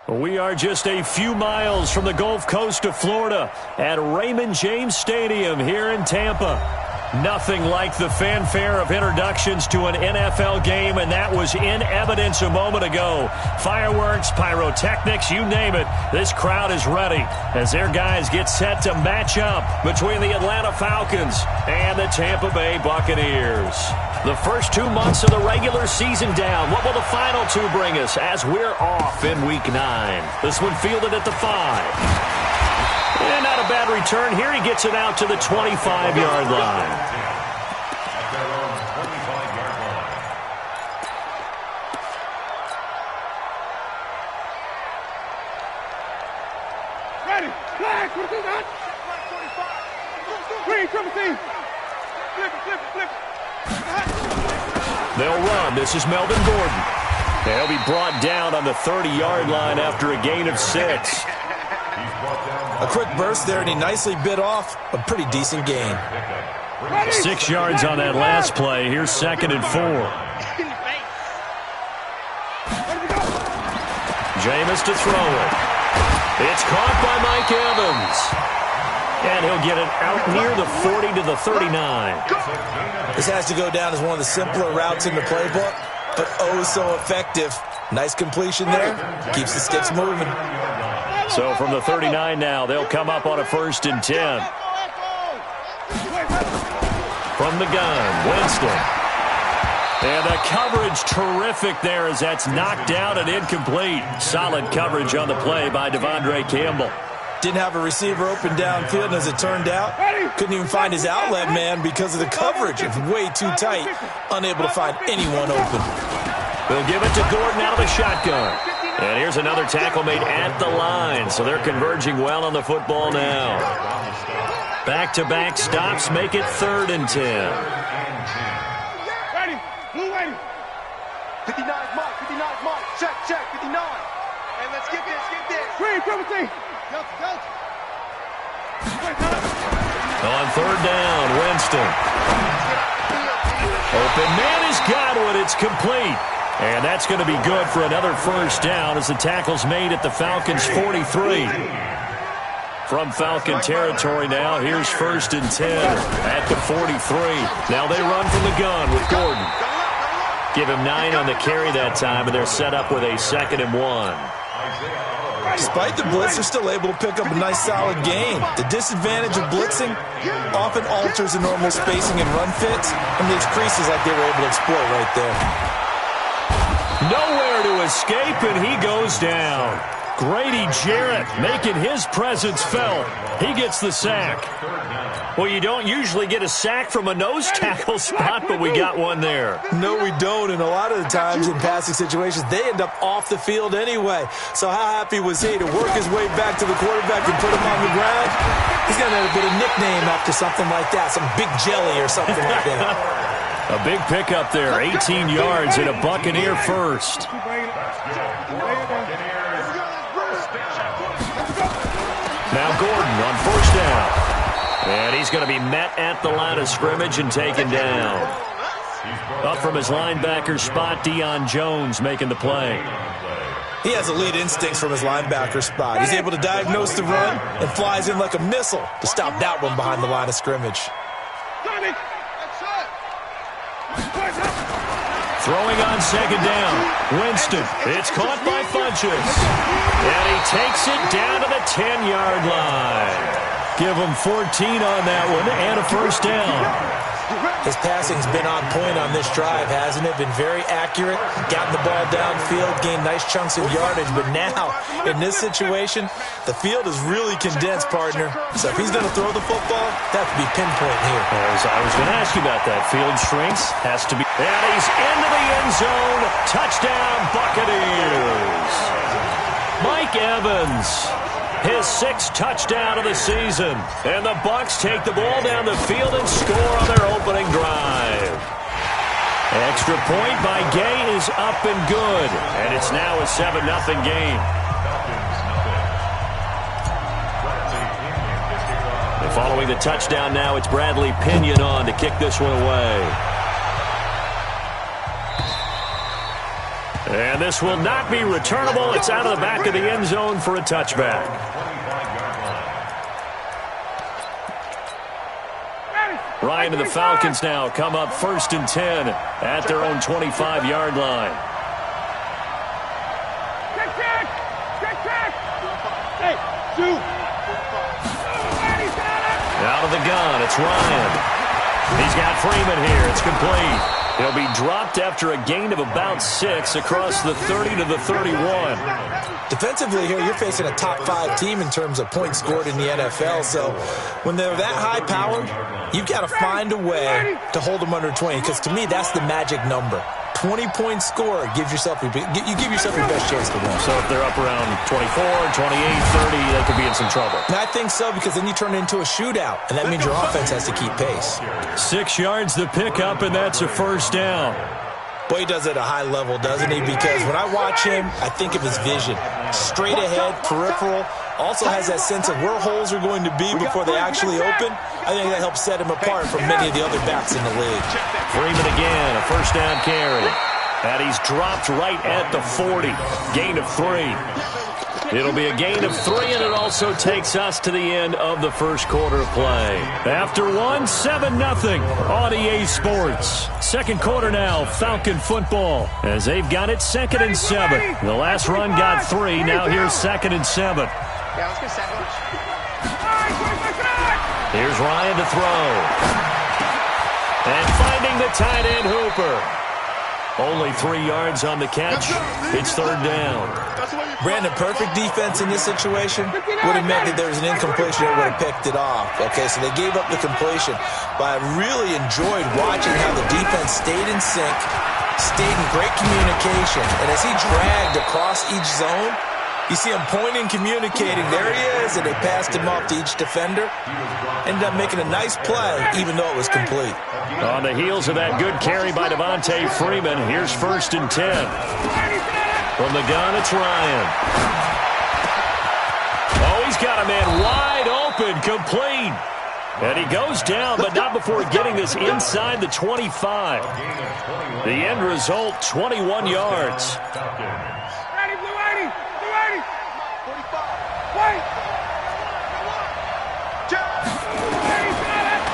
We are just a few miles from the Gulf Coast of Florida at Raymond James Stadium here in Tampa. Nothing like the fanfare of introductions to an NFL game, and that was in evidence a moment ago. Fireworks, pyrotechnics, you name it. This crowd is ready as their guys get set to match up between the Atlanta Falcons and the Tampa Bay Buccaneers. The first 2 months of the regular season down. What will the final two bring us as we're off in Week 9? This one fielded at the 5. And not a bad return here. He gets it out to the 25-yard line. Ready. Flag. What is that? Green, triple team. Flip it. They'll run. This is Melvin Gordon. They'll be brought down on the 30-yard line after a gain of 6. A quick burst there, and he nicely bit off a pretty decent gain. 6 yards on that last play. Here's 2nd and 4. Jameis to throw it. It's caught by Mike Evans. And he'll get it out near the 40 to the 39. This has to go down as one of the simpler routes in the playbook, but oh so effective. Nice completion there. Keeps the sticks moving. So from the 39 now, they'll come up on a 1st and 10. From the gun, Winston. And the coverage terrific there as that's knocked down and incomplete. Solid coverage on the play by Devondre Campbell. Didn't have a receiver open downfield, and as it turned out, couldn't even find his outlet man because of the coverage. It's way too tight, unable to find anyone open. They'll give it to Gordon out of the shotgun. And here's another tackle made at the line, so they're converging well on the football now. Back-to-back stops make it 3rd and 10. Ready. Blue ready. 59 mark, 59 mark. Check, 59. And let's get this. Green, triple team. On 3rd down, Winston. Open man has got one. It's complete. And that's going to be good for another 1st down as the tackle's made at the Falcons' 43. From Falcon territory now, here's 1st and 10 at the 43. Now they run from the gun with Gordon. Give him 9 on the carry that time, and they're set up with a 2nd and 1. Despite the blitz, they're still able to pick up a nice solid gain. The disadvantage of blitzing often alters the normal spacing and run fits and leaves creases like they were able to exploit right there. Nowhere to escape, and he goes down. Grady Jarrett making his presence felt. He gets the sack. Well, you don't usually get a sack from a nose tackle spot, but we got one there. No, we don't, and a lot of the times in passing situations, they end up off the field anyway. So how happy was he to work his way back to the quarterback and put him on the ground? He's going to have a bit of nickname after something like that, some big jelly or something like that. A big pickup there, 18 yards and a Buccaneer first. Now Gordon on 1st down. And he's going to be met at the line of scrimmage and taken down. Up from his linebacker spot, Deion Jones making the play. He has elite instincts from his linebacker spot. He's able to diagnose the run and flies in like a missile to stop that one behind the line of scrimmage. Throwing on 2nd down. Winston. It's caught by Funches. And he takes it down to the 10-yard line. Give him 14 on that one and a 1st down. His passing's been on point on this drive, hasn't it? Been very accurate, gotten the ball downfield, gained nice chunks of yardage. But now, in this situation, the field is really condensed, partner. So if he's going to throw the football, that could be pinpoint here. I was going to ask you about that. Field shrinks, has to be. And he's into the end zone. Touchdown, Buccaneers. Mike Evans. His 6th touchdown of the season. And the Bucs take the ball down the field and score on their opening drive. Extra point by Gay is up and good. And it's now a 7-0 game. And following the touchdown now, it's Bradley Pinion on to kick this one away. And this will not be returnable. It's out of the back of the end zone for a touchback. Ryan and the Falcons now come up 1st and 10 at their own 25-yard line. Hey, shoot. Out of the gun, it's Ryan. He's got Freeman here. It's complete. He'll be dropped after a gain of about 6 across the 30 to the 31. Defensively here, you're facing a top-5 team in terms of points scored in the NFL. So when they're that high-powered, you've got to find a way to hold them under 20. Because to me, that's the magic number. 20-point score gives yourself you give yourself your best chance to win. So if they're up around 24, 28, 30, they could be in some trouble. And I think so, because then you turn it into a shootout, and that means your offense has to keep pace. 6 yards the pickup, and that's a first down. Boy, he does it at a high level, doesn't he? Because when I watch him, I think of his vision. Straight ahead, peripheral, also has that sense of where holes are going to be before they actually open. I think that helps set him apart from many of the other backs in the league. Freeman again, a first down carry. And he's dropped right at the 40. Gain of 3. It'll be a gain of 3, and it also takes us to the end of the first quarter of play. After 1, 7-0 on EA Sports. Second quarter now, Falcon football, as they've got it 2nd and 7. The last run got 3. Now here's 2nd and 7. Yeah, let's get sandwich. Here's Ryan to throw. And finding the tight end Hooper. Only 3 yards on the catch. It's 3rd down. Brandon, perfect defense in this situation would have meant that there was an incompletion that would have picked it off. Okay, so they gave up the completion. But I really enjoyed watching how the defense stayed in sync, stayed in great communication. And as he dragged across each zone, you see him pointing, communicating. There he is, and they passed him off to each defender. Ended up making a nice play, even though it was complete. On the heels of that good carry by Devontae Freeman, here's 1st and 10. From the gun, it's Ryan. Oh, he's got a man wide open, complete. And he goes down, but not before getting this inside the 25. The end result, 21 yards.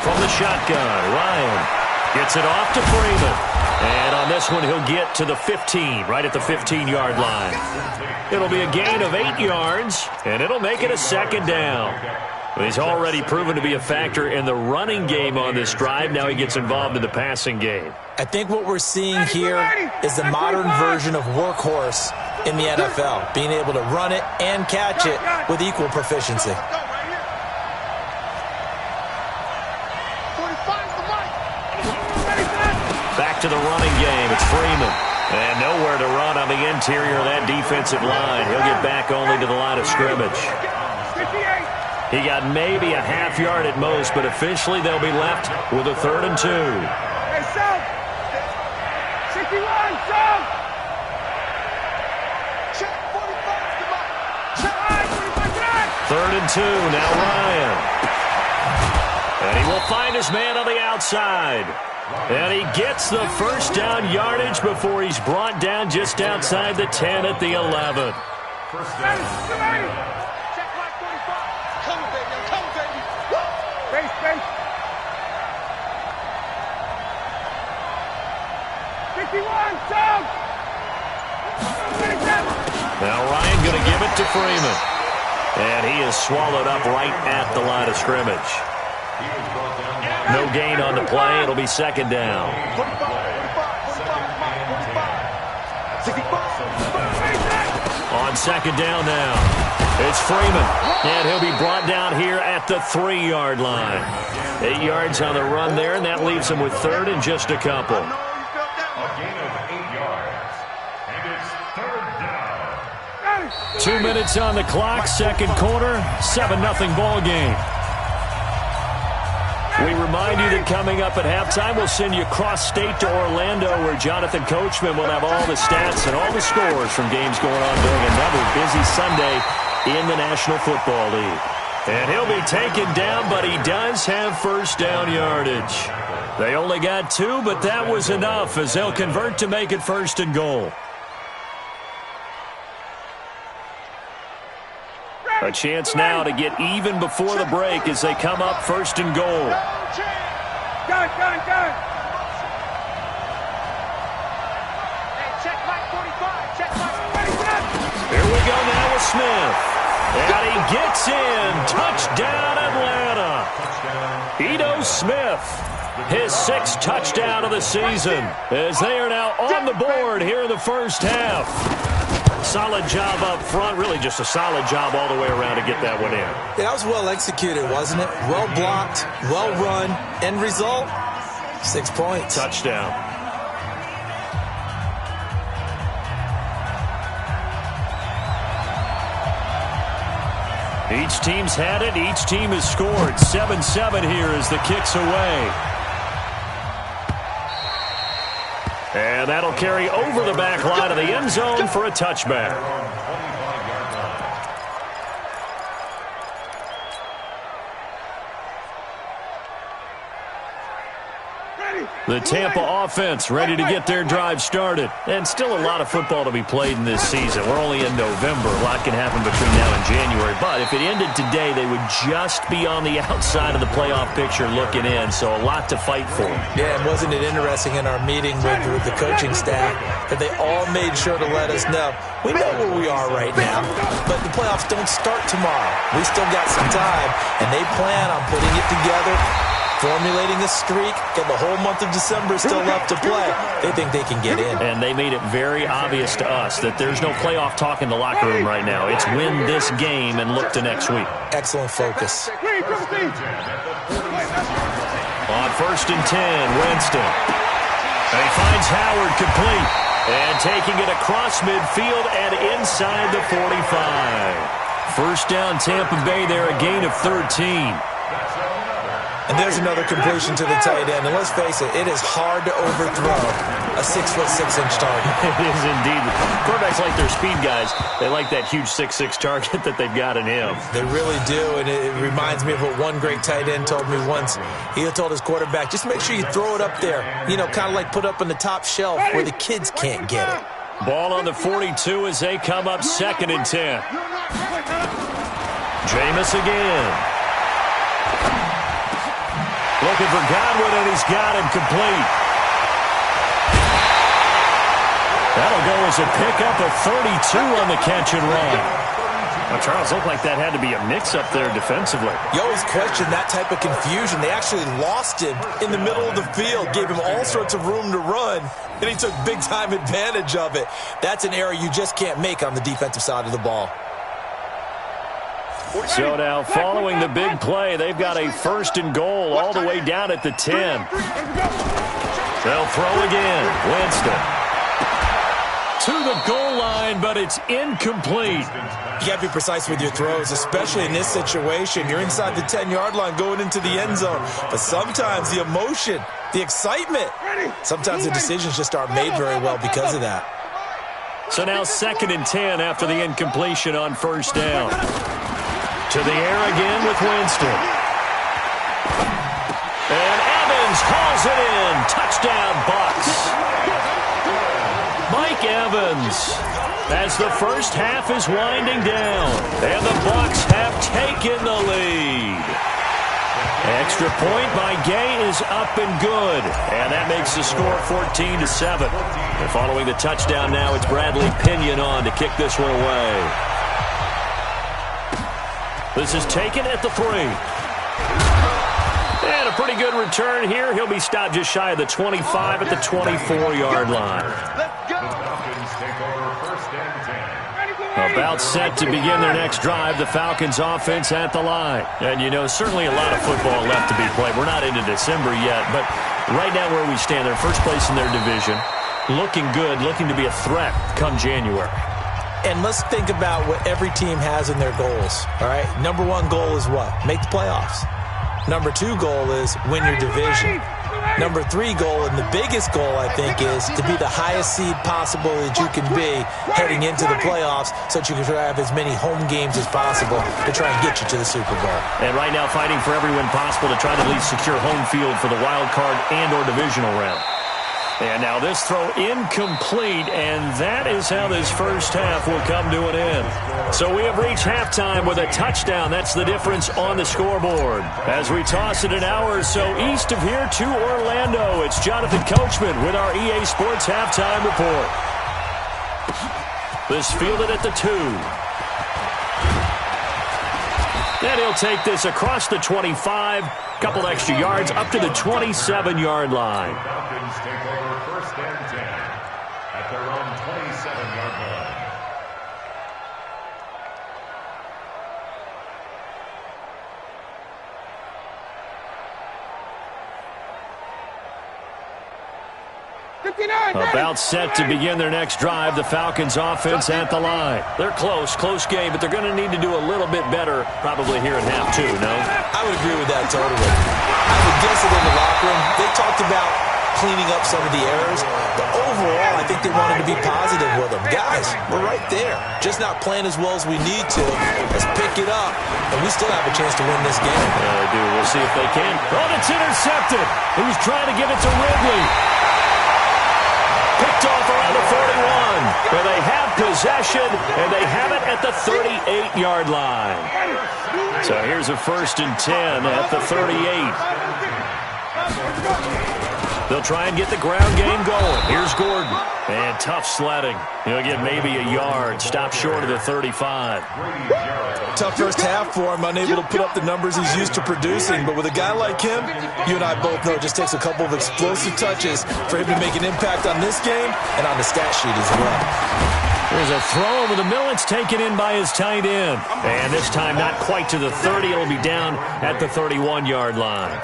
From the shotgun, Ryan gets it off to Freeman. And on this one, he'll get to the 15, right at the 15-yard line. It'll be a gain of 8 yards, and it'll make it a 2nd down. He's already proven to be a factor in the running game on this drive. Now he gets involved in the passing game. I think what we're seeing here is the modern version of workhorse in the NFL, being able to run it and catch it with equal proficiency. Back to the running game. It's Freeman. And nowhere to run on the interior of that defensive line. He'll get back only to the line of scrimmage. He got maybe a half yard at most, but officially they'll be left with a 3rd and 2. Hey, South! 61, South! Check 45, 3rd and 2, now Ryan. And he will find his man on the outside. And he gets the first down yardage before he's brought down just outside the 10 at the 11. First down. Check right 45. Come on, baby. Come on, baby. Base, base. 51, South! Now Ryan going to give it to Freeman. And he is swallowed up right at the line of scrimmage. No gain on the play. It'll be 2nd down. 45, 65. On 2nd down now, it's Freeman. And he'll be brought down here at the 3-yard line. 8 yards on the run there, and that leaves him with 3rd and just a couple. A gain of 8 yards. And it's 3rd down. 2 minutes on the clock, second quarter, 7-0 ball game. We remind you that coming up at halftime, we'll send you cross-state to Orlando, where Jonathan Coachman will have all the stats and all the scores from games going on during another busy Sunday in the National Football League. And he'll be taken down, but he does have first down yardage. They only got 2, but that was enough as they'll convert to make it 1st and goal. A chance now to get even before the break as they come up first and goal. Gun. Check Mike 45. Check Mike. Here we go now with Smith. And he gets in. Touchdown, Atlanta. Ito Smith, his 6th touchdown of the season, as they are now on the board here in the first half. Solid job up front, really just a solid job all the way around to get that one in. Yeah, that was well executed, wasn't it? Well blocked, well run. End result, 6 points. Touchdown. Each team's had it. Each team has scored. 7-7 here as the kick's away. And that'll carry over the back line of the end zone for a touchback. The Tampa offense ready to get their drive started. And still a lot of football to be played in this season. We're only in November. A lot can happen between now and January. But if it ended today, they would just be on the outside of the playoff picture looking in. So a lot to fight for. Yeah, and wasn't it interesting in our meeting with the coaching staff that they all made sure to let us know, we know where we are right now, but the playoffs don't start tomorrow. We still got some time, and they plan on putting it together, formulating a streak, and the whole month of December is still left to play. They think they can get in. And they made it very obvious to us that there's no playoff talk in the locker room right now. It's win this game and look to next week. Excellent focus. On first and 10, Winston. And he finds Howard complete. And taking it across midfield and inside the 45. First down, Tampa Bay there, a gain of 13. And there's another completion to the tight end. And let's face it, it is hard to overthrow a 6'6" target. It is indeed. Quarterbacks like their speed guys. They like that huge 6'6" target that they've got in him. They really do, and it reminds me of what one great tight end told me once. He told his quarterback, just make sure you throw it up there, you know, kind of like put up on the top shelf where the kids can't get it. Ball on the 42 as they come up second and 10. Jameis again. Looking for Godwin, and he's got him complete. That'll go as a pickup of 32 on the catch and run. Well, Charles, looked like that had to be a mix-up there defensively. You always question that type of confusion. They actually lost him in the middle of the field, gave him all sorts of room to run, and he took big-time advantage of it. That's an error you just can't make on the defensive side of the ball. So now, following the big play, they've got a first and goal all the way down at the 10. They'll throw again. Winston. To the goal line, but it's incomplete. You got to be precise with your throws, especially in this situation. You're inside the 10-yard line going into the end zone. But sometimes the emotion, the excitement, sometimes the decisions just aren't made very well because of that. So now second and 10 after the incompletion on first down. To the air again with Winston. And Evans hauls it in. Touchdown, Bucs. Mike Evans, as the first half is winding down, and the Bucs have taken the lead. Extra point by Gay is up and good, and that makes the score 14-7. And following the touchdown now, it's Bradley Pinion on to kick this one away. This is taken at the 3. And a pretty good return here. He'll be stopped just shy of the 25 at the 24-yard line. About set to begin their next drive. The Falcons offense at the line. And, you know, certainly a lot of football left to be played. We're not into December yet, but right now where we stand, they're first place in their division. Looking good, looking to be a threat come January. And let's think about what every team has in their goals, all right? Number one goal is what? Make the playoffs. Number two goal is win your division. Number three goal, and the biggest goal, I think, is to be the highest seed possible that you can be heading into the playoffs so that you can have as many home games as possible to try and get you to the Super Bowl. And right now fighting for every win possible to try to at least secure home field for the wild card and or divisional round. And now this throw incomplete, and that is how this first half will come to an end. So we have reached halftime with a touchdown. That's the difference on the scoreboard. As we toss it an hour or so east of here to Orlando, it's Jonathan Coachman with our EA Sports Halftime Report. This fielded at the 2. And he'll take this across the 25, couple extra yards up to the 27-yard line. Falcons take over first and 10 at their own 27-yard line. About set to begin their next drive, the Falcons offense at the line. They're close game, but they're going to need to do a little bit better probably here in half 2, no? I would agree with that totally. I would guess it in the locker room. They talked about cleaning up some of the errors, but overall, I think they wanted to be positive with them. Guys, we're right there. Just not playing as well as we need to. Let's pick it up, and we still have a chance to win this game. Yeah, they do. We'll see if they can. Oh, it's intercepted. He was trying to give it to Ridley. Picked off around the 41, where they have possession, and they have it at the 38-yard line. So here's a 1st and 10 at the 38. They'll try and get the ground game going. Here's Gordon. And tough sledding. He'll get maybe a yard. Stop short of the 35. Tough first half for him, unable to put up the numbers he's used to producing. But with a guy like him, you and I both know it just takes a couple of explosive touches for him to make an impact on this game and on the stat sheet as well. There's a throw over the middle. It's taken in by his tight end. And this time not quite to the 30. It'll be down at the 31-yard line.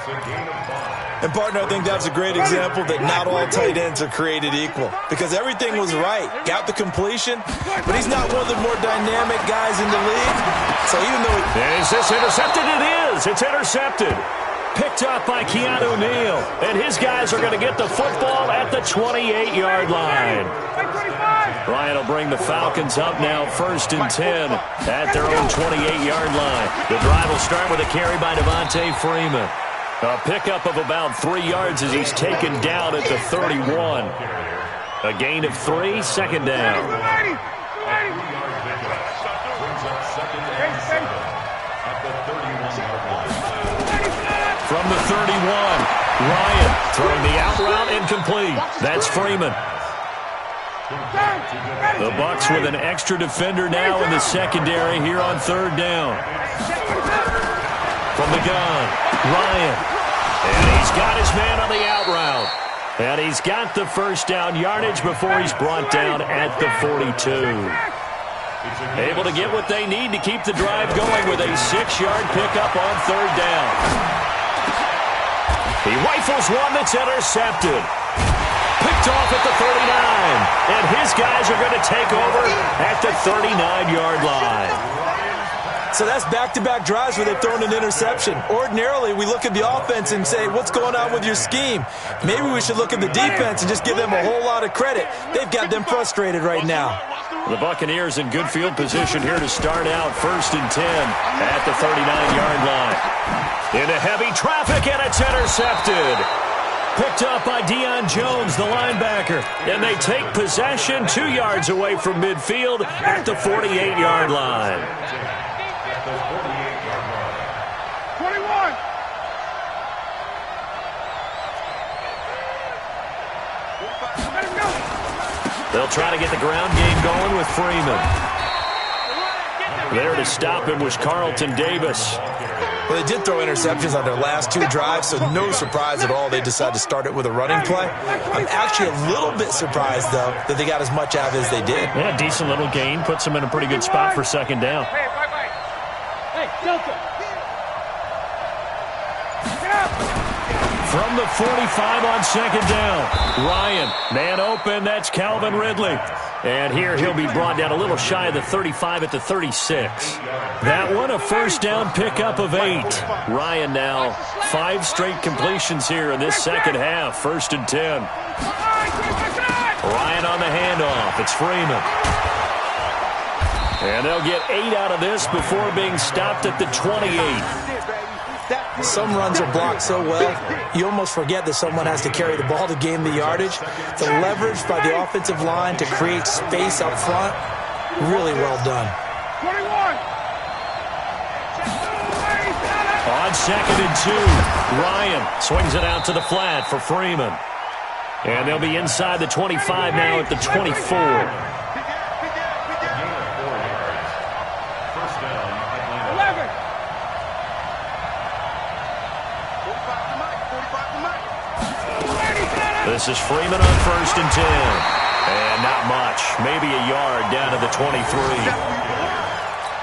And, partner, I think that's a great example that not all tight ends are created equal. Because everything was right. Got the completion, but he's not one of the more dynamic guys in the league. So even though is this intercepted? It is. It's intercepted. Picked up by Keanu Neal. And his guys are going to get the football at the 28-yard line. Ryan will bring the Falcons up now 1st and 10 at their own 28-yard line. The drive will start with a carry by Devontae Freeman. A pickup of about 3 yards as he's taken down at the 31. A gain of 3, 2nd down. From the 31, Ryan throwing the out route incomplete. That's Freeman. The Bucs with an extra defender now in the secondary here on 3rd down. From the gun, Ryan. And he's got his man on the out route. And he's got the 1st down yardage before he's brought down at the 42. Able to get what they need to keep the drive going with a 6-yard pickup on 3rd down. He rifles one that's intercepted. Picked off at the 39. And his guys are going to take over at the 39-yard line. So that's back-to-back drives where they've thrown an interception. Ordinarily, we look at the offense and say, what's going on with your scheme? Maybe we should look at the defense and just give them a whole lot of credit. They've got them frustrated right now. The Buccaneers in good field position here to start out 1st and 10 at the 39-yard line. Into heavy traffic, and it's intercepted. Picked up by Deion Jones, the linebacker. And they take possession 2 yards away from midfield at the 48-yard line. 21. They'll try to get the ground game going with Freeman. There to stop him was Carlton Davis. Well, they did throw interceptions on their last 2 drives, so no surprise at all they decided to start it with a running play. I'm actually a little bit surprised, though, that they got as much out of it as they did. Yeah, decent little gain. Puts them in a pretty good spot for 2nd down. Hey, Delta. From the 45 on 2nd down. Ryan, man open, that's Calvin Ridley. And here he'll be brought down a little shy of the 35 at the 36. That one a 1st down pickup of 8. Ryan now 5 straight completions here in this 2nd half. 1st and 10. Ryan on the handoff. It's Freeman. And they'll get 8 out of this before being stopped at the 28. Some runs are blocked so well, you almost forget that someone has to carry the ball to gain the yardage. The leverage by the offensive line to create space up front, really well done. 21. On 2nd and 2, Ryan swings it out to the flat for Freeman. And they'll be inside the 25 now at the 24. This is Freeman on 1st and 10. And not much. Maybe a yard down to the 23.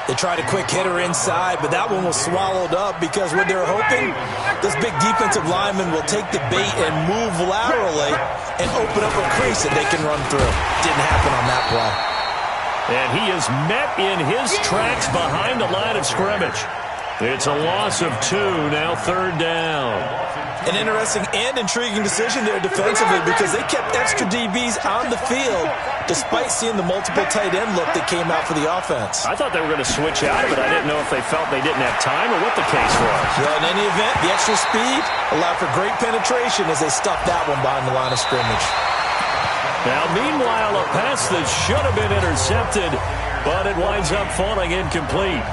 They tried a quick hitter inside, but that one was swallowed up because what they're hoping, this big defensive lineman will take the bait and move laterally and open up a crease that they can run through. Didn't happen on that play. And he is met in his tracks behind the line of scrimmage. It's a loss of 2, now 3rd down. An interesting and intriguing decision there defensively because they kept extra DBs on the field despite seeing the multiple tight end look that came out for the offense. I thought they were going to switch out of it. I didn't know if they felt they didn't have time or what the case was. Well, in any event, the extra speed allowed for great penetration as they stuffed that one behind the line of scrimmage. Now, meanwhile, a pass that should have been intercepted, but it winds up falling incomplete.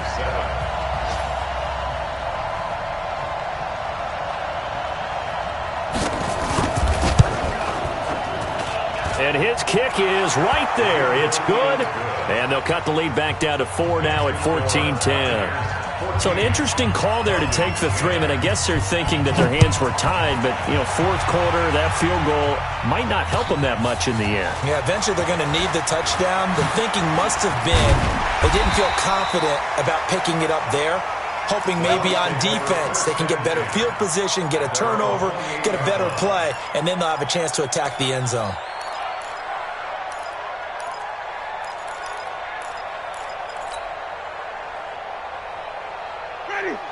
And his kick is right there. It's good. And they'll cut the lead back down to 4 now at 14-10. So an interesting call there to take the 3. I mean, I guess they're thinking that their hands were tied, but, you know, 4th quarter, that field goal might not help them that much in the end. Yeah, eventually they're going to need the touchdown. The thinking must have been they didn't feel confident about picking it up there, hoping maybe on defense they can get better field position, get a turnover, get a better play, and then they'll have a chance to attack the end zone.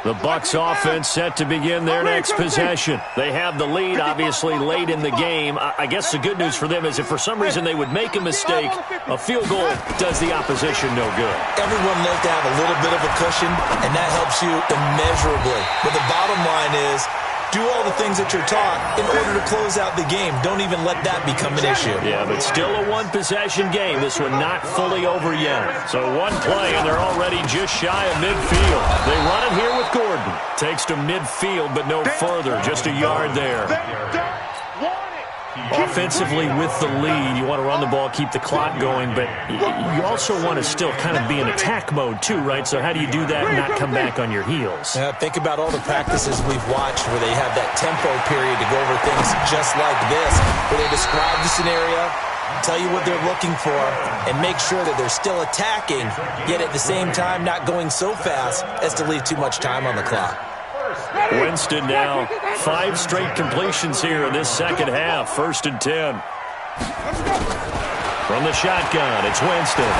The Bucs offense set to begin their next possession. They have the lead, obviously, late in the game. I guess the good news for them is if for some reason they would make a mistake, a field goal does the opposition no good. Everyone loves to have a little bit of a cushion, and that helps you immeasurably. But the bottom line is, do all the things that you're taught in order to close out the game. Don't even let that become an issue. Yeah, but still a one-possession game. This one not fully over yet. So one play, and they're already just shy of midfield. They run it here with Gordon. Takes to midfield, but no further. Just a yard there. Offensively with the lead, you want to run the ball, keep the clock going, but you also want to still kind of be in attack mode too, right? So how do you do that and not come back on your heels? Think about all the practices we've watched where they have that tempo period to go over things just like this, where they describe the scenario, tell you what they're looking for, and make sure that they're still attacking, yet at the same time not going so fast as to leave too much time on the clock. Winston now 5 straight completions here in this second half. 1st and 10. From the shotgun, it's Winston.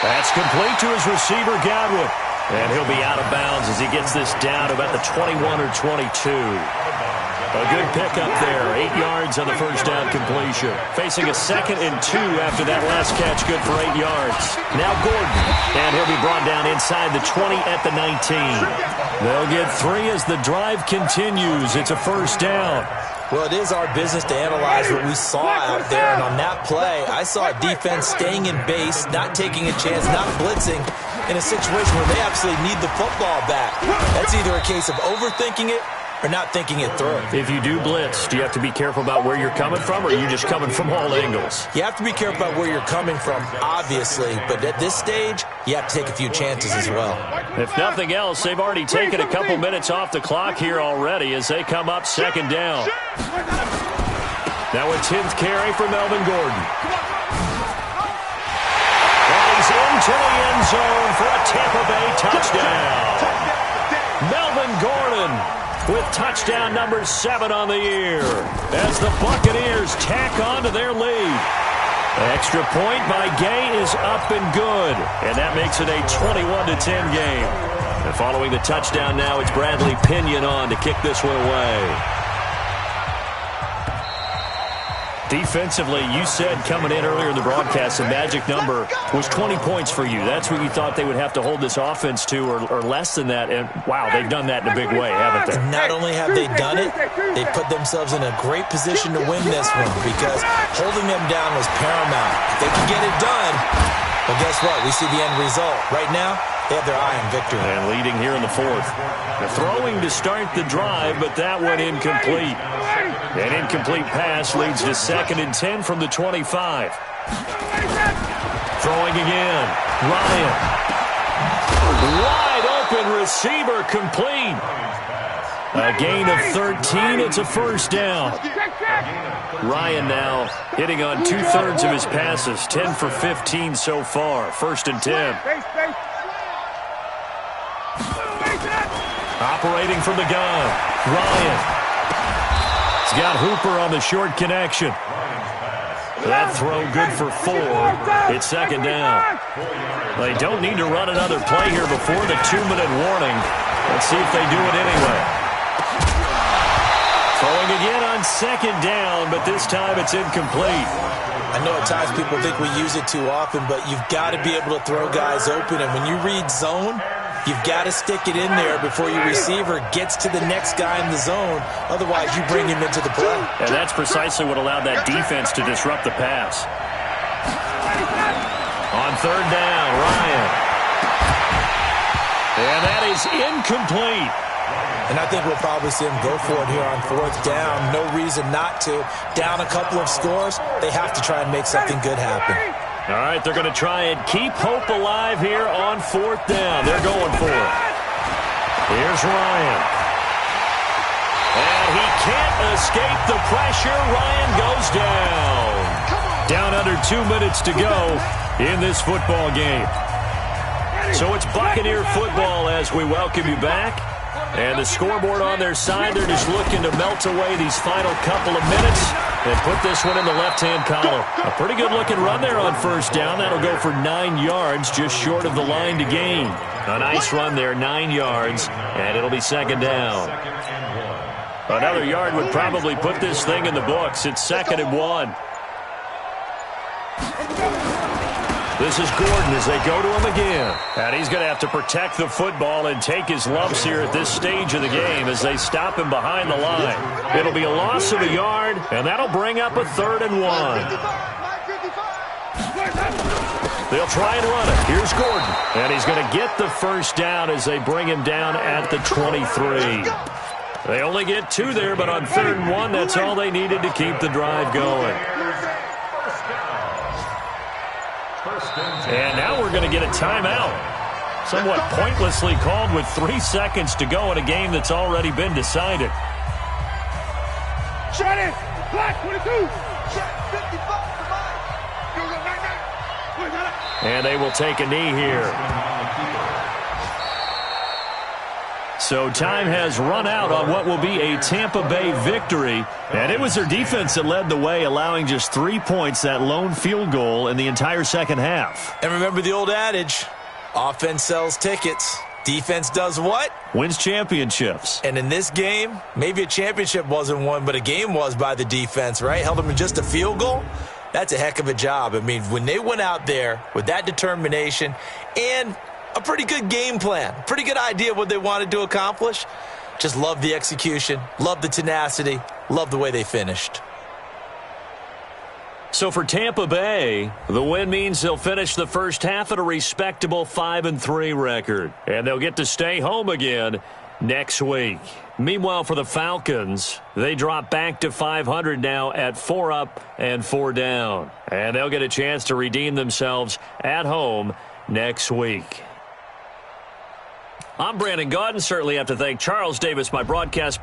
That's complete to his receiver, Godwin. And he'll be out of bounds as he gets this down to about the 21 or 22. A good pickup there. 8 yards on the first down completion. Facing a 2nd and 2 after that last catch. Good for 8 yards. Now Gordon. And he'll be brought down inside the 20 at the 19. They'll get 3 as the drive continues. It's a first down. Well, it is our business to analyze what we saw out there. And on that play, I saw a defense staying in base, not taking a chance, not blitzing in a situation where they absolutely need the football back. That's either a case of overthinking it or not thinking it through. If you do blitz, do you have to be careful about where you're coming from, or are you just coming from all angles? You have to be careful about where you're coming from, obviously, but at this stage, you have to take a few chances as well. If nothing else, they've already taken a couple minutes off the clock here already as they come up 2nd down. Now a 10th carry for Melvin Gordon. And he's into the end zone for a Tampa Bay touchdown. Melvin Gordon with touchdown number 7 on the year as the Buccaneers tack on to their lead. Extra point by Gay is up and good, and that makes it a 21-10 game. And following the touchdown now, it's Bradley Pinion on to kick this one away. Defensively, you said coming in earlier in the broadcast, the magic number was 20 points for you. That's what you thought they would have to hold this offense to, or less than that. And, wow, they've done that in a big way, haven't they? And not only have they done it, they put themselves in a great position to win this one because holding them down was paramount. If they can get it done, well, guess what? We see the end result. Right now, they have their eye on victory. And leading here in the fourth. The throwing to start the drive, but that one incomplete. An incomplete pass leads to 2nd and 10 from the 25. Throwing again. Ryan. Wide open receiver complete. A gain of 13. It's a first down. Ryan now hitting on 2/3 of his passes. 10 for 15 so far. 1st and 10. Operating from the gun. Ryan. He's got Hooper on the short connection. That throw good for 4. It's 2nd down. They don't need to run another play here before the 2-minute warning. Let's see if they do it anyway. Throwing again on 2nd down, but this time it's incomplete. I know at times people think we use it too often, but you've got to be able to throw guys open. And when you read zone, you've got to stick it in there before your receiver gets to the next guy in the zone. Otherwise, you bring him into the play. And that's precisely what allowed that defense to disrupt the pass. On 3rd down, Ryan. And that is incomplete. And I think we'll probably see him go for it here on 4th down. No reason not to. Down a couple of scores, they have to try and make something good happen. All right, they're going to try and keep hope alive here on 4th down. They're going for it. Here's Ryan. And he can't escape the pressure. Ryan goes down. Down under 2 minutes to go in this football game. So it's Buccaneer football as we welcome you back. And the scoreboard on their side, they're just looking to melt away these final couple of minutes and put this one in the left-hand column. A pretty good-looking run there on 1st down. That'll go for 9 yards, just short of the line to gain. A nice run there, 9 yards, and it'll be 2nd down. Another yard would probably put this thing in the books. It's 2nd and 1. This is Gordon as they go to him again. And he's going to have to protect the football and take his lumps here at this stage of the game as they stop him behind the line. It'll be a loss of a yard, and that'll bring up a 3rd and 1. They'll try and run it. Here's Gordon. And he's going to get the first down as they bring him down at the 23. They only get 2 there, but on 3rd and 1, that's all they needed to keep the drive going. And now we're going to get a timeout. Somewhat pointlessly called with 3 seconds to go in a game that's already been decided. Shut it! Black 22! And they will take a knee here. So time has run out on what will be a Tampa Bay victory. And it was their defense that led the way, allowing just 3 points, that lone field goal in the entire second half. And remember the old adage, offense sells tickets. Defense does what? Wins championships. And in this game, maybe a championship wasn't won, but a game was by the defense, right? Held them to just a field goal. That's a heck of a job. I mean, when they went out there with that determination and a pretty good game plan, pretty good idea of what they wanted to accomplish. Just love the execution, love the tenacity, love the way they finished. So for Tampa Bay, the win means they'll finish the first half at a respectable 5-3 record. And they'll get to stay home again next week. Meanwhile, for the Falcons, they drop back to 500 now at 4 up and 4 down. And they'll get a chance to redeem themselves at home next week. I'm Brandon Gaudin. Certainly have to thank Charles Davis, my broadcast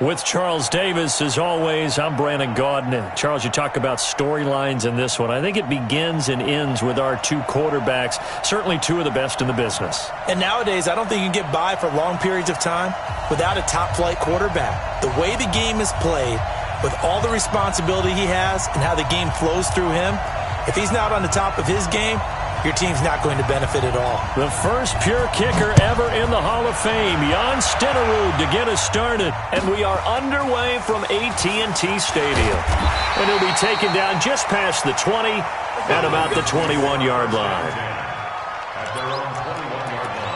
With Charles Davis, as always, I'm Brandon Gaudin. Charles, you talk about storylines in this one. I think it begins and ends with our two quarterbacks, certainly two of the best in the business. And nowadays, I don't think you can get by for long periods of time without a top-flight quarterback. The way the game is played, with all the responsibility he has and how the game flows through him, if he's not on the top of his game, your team's not going to benefit at all. The first pure kicker ever in the Hall of Fame, Jan Stenerud, to get us started. And we are underway from AT&T Stadium. And he'll be taken down just past the 20 at about the 21-yard line. At their own 21-yard line.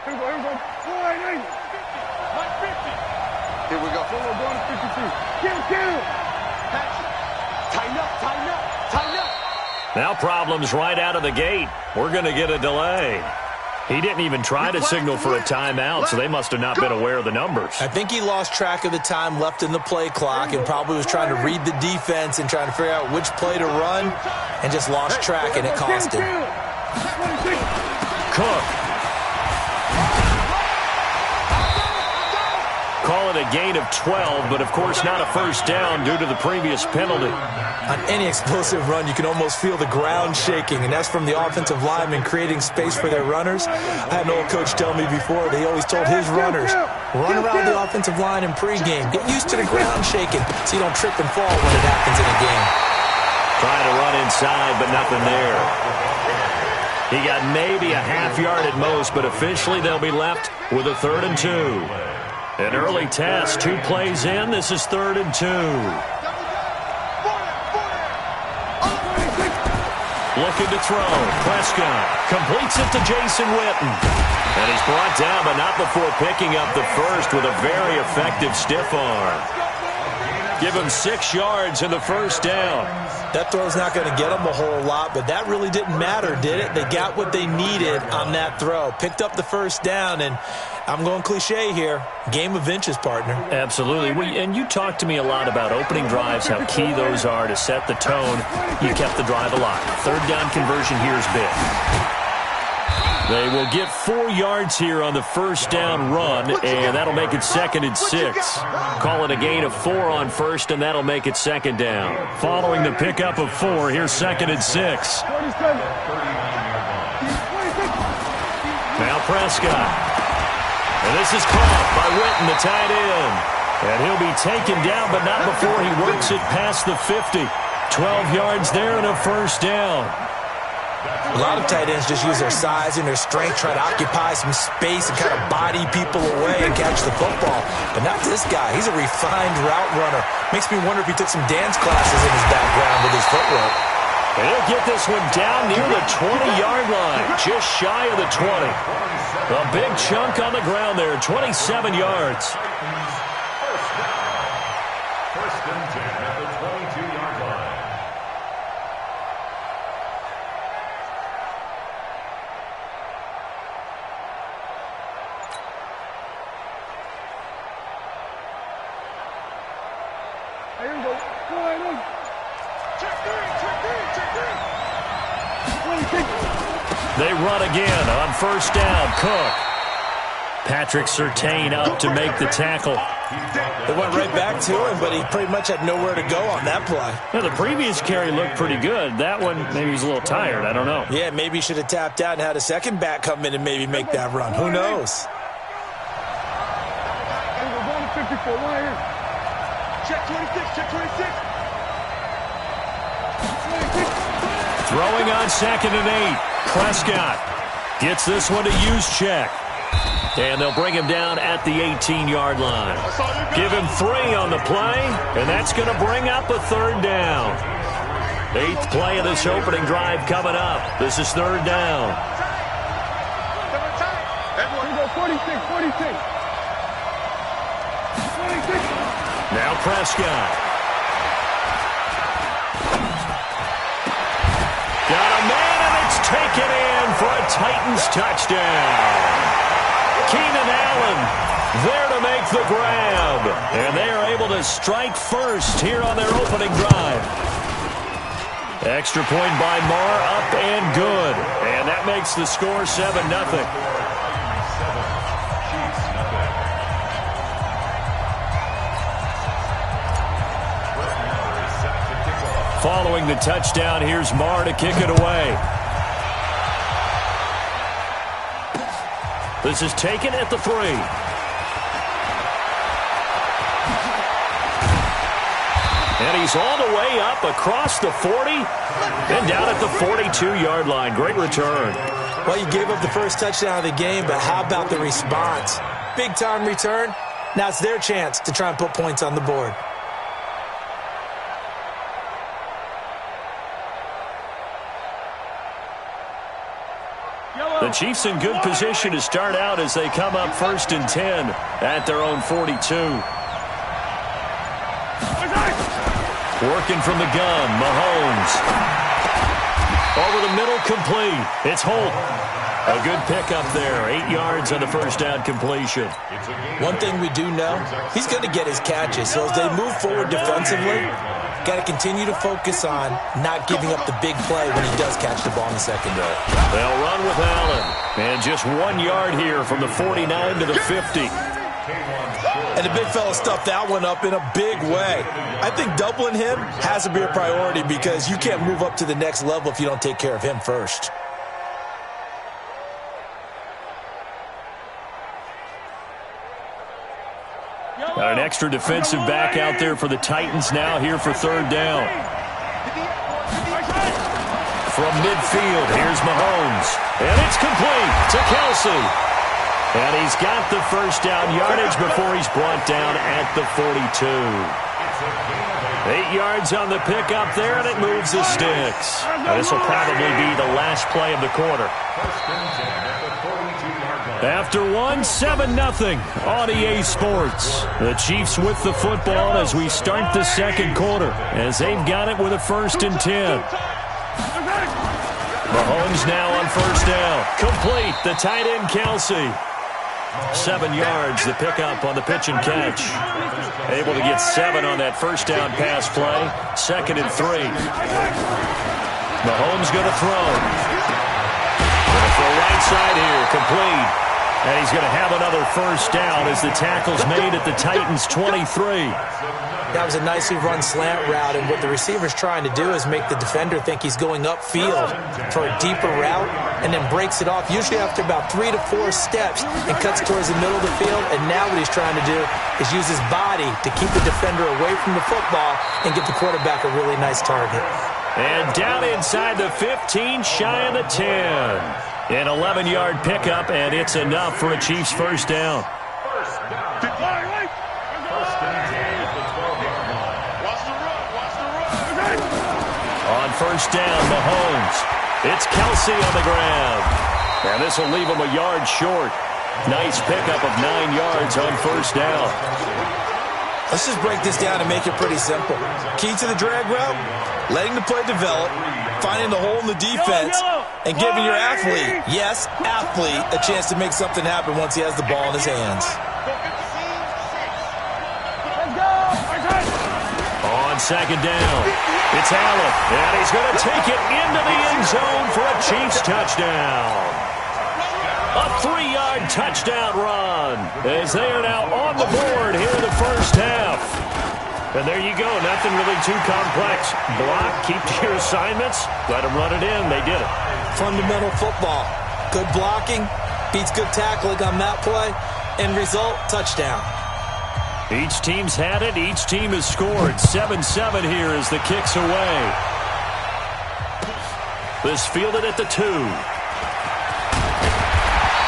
Here we go. Here we go. We're going to 52. Kill. Tighten up. Now problems right out of the gate. We're going to get a delay. He didn't even try to signal for a timeout, so they must have not been aware of the numbers. I think he lost track of the time left in the play clock and probably was trying to read the defense and trying to figure out which play to run and just lost track, and it cost him. Cook. Call it a gain of 12, but of course not a first down due to the previous penalty. On any explosive run, you can almost feel the ground shaking, and that's from the offensive linemen creating space for their runners. I had an old coach tell me before, they always told his runners, run around the offensive line in pregame. Get used to the ground shaking so you don't trip and fall when it happens in a game. Trying to run inside, but nothing there. He got maybe a half yard at most, but officially they'll be left with a 3rd and 2. An early test, 2 plays in. This is 3rd and 2. Looking to throw. Prescott completes it to Jason Witten. And he's brought down, but not before picking up the first with a very effective stiff arm. Give him 6 yards in the first down. That throw's not going to get them a whole lot, but that really didn't matter, did it? They got what they needed on that throw. Picked up the first down, and I'm going cliche here. Game of inches, partner. Absolutely. And you talked to me a lot about opening drives, how key those are to set the tone. You kept the drive alive. 3rd down conversion here is big. They will get 4 yards here on the first down run, and that'll make it 2nd and 6. Call it a gain of 4 on first, and that'll make it 2nd down. Following the pickup of 4, here's 2nd and 6. Now Prescott. And this is caught by Witten, the tight end. And he'll be taken down, but not before he works it past the 50. 12 yards there and a first down. A lot of tight ends just use their size and their strength, try to occupy some space and kind of body people away and catch the football. But not this guy. He's a refined route runner. Makes me wonder if he took some dance classes in his background with his footwork. And he'll get this one down near the 20-yard line, just shy of the 20. A big chunk on the ground there, 27 yards. First and 10 at the 22-yard line. Here we go. Check three. They run again on first down. Cook. Patrick Surtain up to make the tackle. They went right back to him, but he pretty much had nowhere to go on that play. Now, the previous carry looked pretty good. That one, maybe he's a little tired. I don't know. Yeah, maybe he should have tapped out and had a second back come in and maybe make that run. Who knows? We're going to 54. Right here. Check 26. Throwing on 2nd and 8. Prescott gets this one to Juszczyk. And they'll bring him down at the 18-yard line. Give him 3 on the play, and that's going to bring up a 3rd down. 8th play of this opening drive coming up. This is 3rd down. Everyone go 46, 46. 46. Now Prescott. Got a man, and it's taken in for a Titans touchdown. Keenan Allen there to make the grab. And they are able to strike first here on their opening drive. Extra point by Marr, up and good. And that makes the score 7-0. Following the touchdown, here's Marr to kick it away. This is taken at the 3. And he's all the way up across the 40 and down at the 42-yard line. Great return. Well, you gave up the first touchdown of the game, but how about the response? Big-time return. Now it's their chance to try and put points on the board. The Chiefs in good position to start out as they come up 1st and 10 at their own 42. Working from the gun, Mahomes. Over the middle, complete. It's Holt. A good pickup there. 8 yards on the first down completion. One thing we do know, he's going to get his catches. So as they move forward defensively, got to continue to focus on not giving up the big play when he does catch the ball in the secondary. They'll run with Allen. And just 1 yard here from the 49 to the 50. And the big fella stuffed that one up in a big way. I think doubling him has to be a priority because you can't move up to the next level if you don't take care of him first. Got an extra defensive back out there for the Titans now here for 3rd down. From midfield, here's Mahomes. And it's complete to Kelsey. And he's got the first down yardage before he's brought down at the 42. 8 yards on the pickup there, and it moves the sticks. Now, this will probably be the last play of the quarter. After 1, 7-0 on EA Sports. The Chiefs with the football as we start the second quarter, as they've got it with a 1st and 10. Mahomes now on 1st down. Complete, the tight end Kelsey. 7 yards, the pickup on the pitch and catch. Able to get 7 on that first down pass play. 2nd and 3. Mahomes going to throw. Going to throw right side here, complete. And he's going to have another first down as the tackle's made at the Titans' 23. That was a nicely run slant route, and what the receiver's trying to do is make the defender think he's going upfield for a deeper route and then breaks it off, usually after about 3 to 4 steps, and cuts towards the middle of the field. And now what he's trying to do is use his body to keep the defender away from the football and get the quarterback a really nice target. And down inside the 15, shy of the 10. An 11-yard pickup, and it's enough for a Chiefs first down. On first down, Mahomes. It's Kelsey on the grab. And this will leave him a yard short. Nice pickup of 9 yards on first down. Let's just break this down and make it pretty simple. Key to the drag route, letting the play develop, finding the hole in the defense, and giving your athlete, yes, athlete, a chance to make something happen once he has the ball in his hands. On second down, it's Allen, and he's going to take it into the end zone for a Chiefs touchdown. A 3-yard touchdown run as they are now on the board here in the first half. And there you go, nothing really too complex. Block, keep to your assignments, let them run it in. They did it. Fundamental football. Good blocking, beats good tackling on that play. End result, touchdown. Each team's had it. Each team has scored. 7-7 here as the kick's away. This fielded at the 2.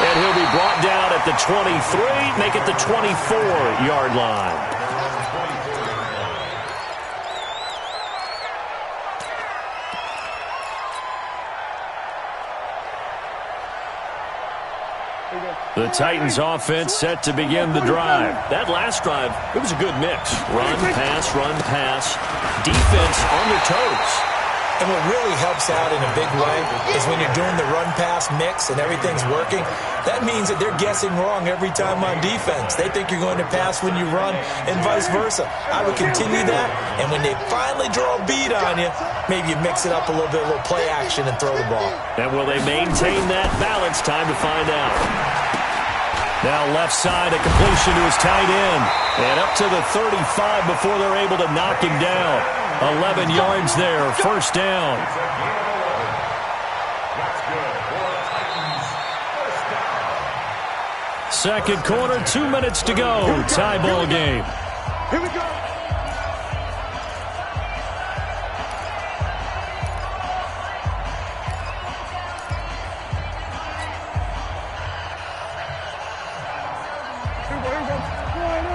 And he'll be brought down at the 23, make it the 24-yard line. The Titans offense set to begin the drive. That last drive, it was a good mix. Run, pass. Defense on their toes. And what really helps out in a big way is when you're doing the run-pass mix and everything's working, that means that they're guessing wrong every time on defense. They think you're going to pass when you run and vice versa. I would continue that, and when they finally draw a bead on you, maybe you mix it up a little bit, a little play action, and throw the ball. And will they maintain that balance? Time to find out. Now left side, a completion to his tight end. And up to the 35 before they're able to knock him down. 11 yards there, first down. Second quarter, 2 minutes to go. Tie ball game. Here we go.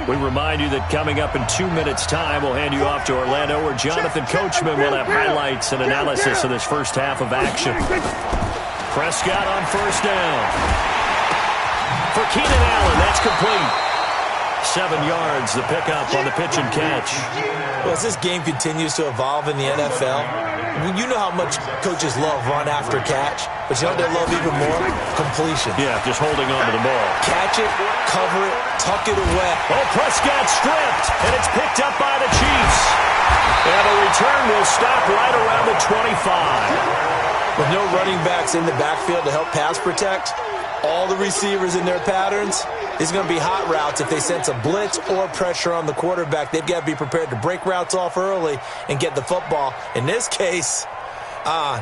We remind you that coming up in 2 minutes' time, we'll hand you off to Orlando, where Jonathan Coachman will have highlights and analysis of this first half of action. Prescott on first down. For Keenan Allen, that's complete. 7 yards, the pickup on the pitch and catch. Well, as this game continues to evolve in the NFL, you know how much coaches love run after catch, but you know what they love even more? Completion. Yeah, just holding on to the ball. Catch it, cover it, tuck it away. Oh, Prescott stripped, and it's picked up by the Chiefs. And the return will stop right around the 25. With no running backs in the backfield to help pass protect, all the receivers in their patterns, it's going to be hot routes. If they sense a blitz or pressure on the quarterback, they've got to be prepared to break routes off early and get the football. In this case,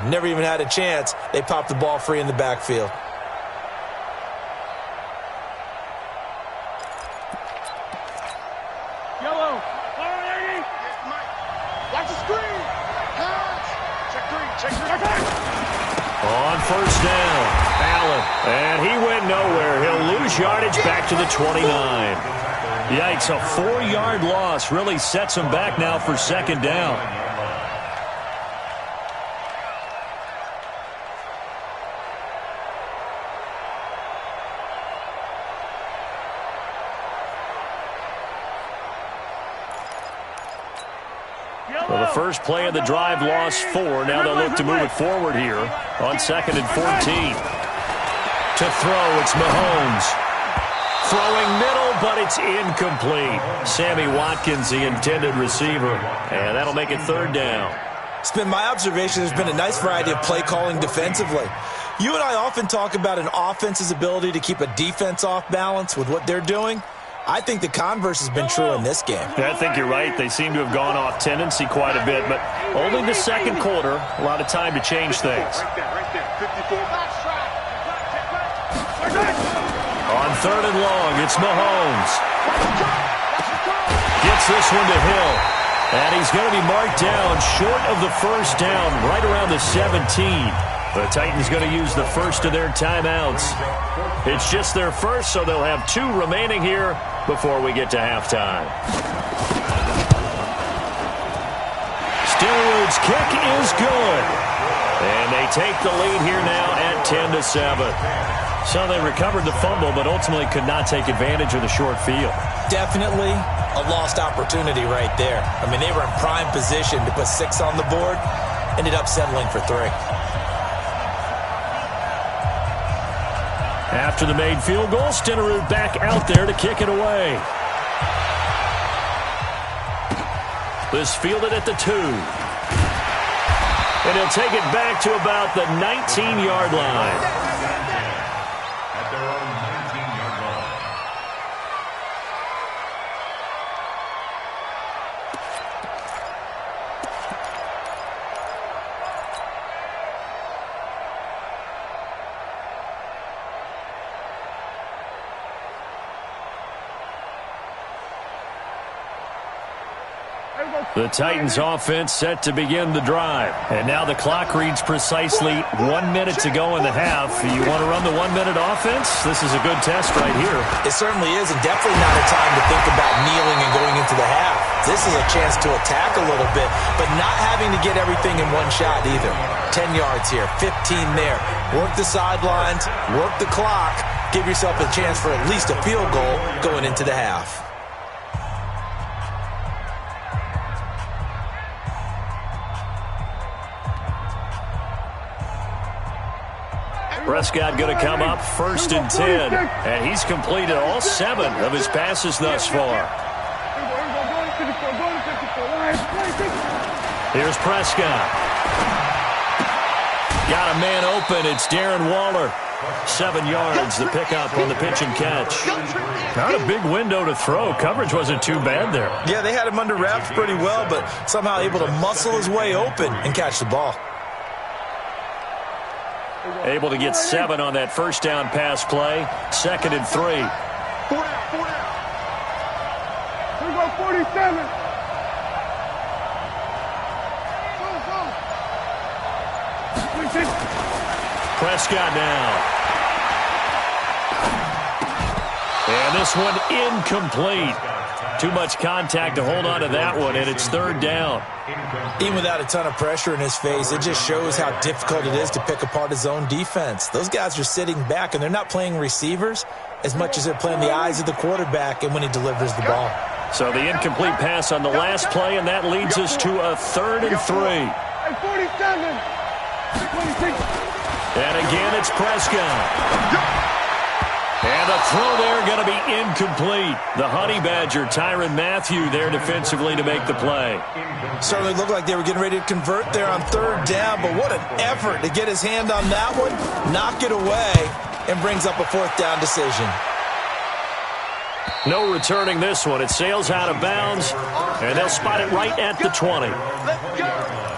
never even had a chance. They popped the ball free in the backfield. Yellow. Watch the screen. Check three. On first down, Allen. And he went nowhere. He'll lose yardage back to the 29. Yikes, a 4-yard loss really sets him back now for second down. Well, the first play of the drive lost 4. Now they'll look to move it forward here on 2nd and 14. To throw, it's Mahomes. Throwing middle, but it's incomplete. Sammy Watkins, the intended receiver. And that'll make it 3rd down. It's been my observation there's been a nice variety of play calling defensively. You and I often talk about an offense's ability to keep a defense off balance with what they're doing. I think the converse has been true in this game. I think you're right. They seem to have gone off tendency quite a bit, but only the second quarter. A lot of time to change things. Right there. 54. On 3rd and long, it's Mahomes. Gets this one to Hill. And he's going to be marked down short of the first down, right around the 17. The Titans going to use the first of their timeouts. It's just their first, so they'll have 2 remaining here before we get to halftime. Stillerud's kick is good. And they take the lead here now at 10-7. So they recovered the fumble, but ultimately could not take advantage of the short field. Definitely a lost opportunity right there. I mean, they were in prime position to put 6 on the board, ended up settling for 3. After the made field goal, Stillerud back out there to kick it away. This fielded at the 2. And he'll take it back to about the 19-yard line. At their own 19-yard line. The Titans offense set to begin the drive. And now the clock reads precisely 1 minute to go in the half. You want to run the 1-minute offense? This is a good test right here. It certainly is, and definitely not a time to think about kneeling and going into the half. This is a chance to attack a little bit, but not having to get everything in one shot either. 10 yards here, 15 there. Work the sidelines, work the clock, give yourself a chance for at least a field goal going into the half. Prescott going to come up 1st and 10, and he's completed all 7 of his passes thus far. Here's Prescott. Got a man open. It's Darren Waller. 7 yards, the pickup on the pitch and catch. Not a big window to throw. Coverage wasn't too bad there. Yeah, they had him under wraps pretty well, but somehow able to muscle his way open and catch the ball. Able to get 7 on that first down pass play. 2nd and 3. 4 down. We go 47. Prescott now. And this one incomplete. Too much contact to hold on to that one, and it's 3rd down. Even without a ton of pressure in his face, it just shows how difficult it is to pick apart his own defense. Those guys are sitting back, and they're not playing receivers as much as they're playing the eyes of the quarterback and when he delivers the ball. So the incomplete pass on the last play, and that leads us to a 3rd and 3. 47. 26. And again, it's Prescott. And the throw there going to be incomplete. The Honey Badger, Tyrann Mathieu, there defensively to make the play. Certainly looked like they were getting ready to convert there on 3rd down, but what an effort to get his hand on that one, knock it away, and brings up a 4th down decision. No returning this one. It sails out of bounds, and they'll spot it right at the 20. Let's go.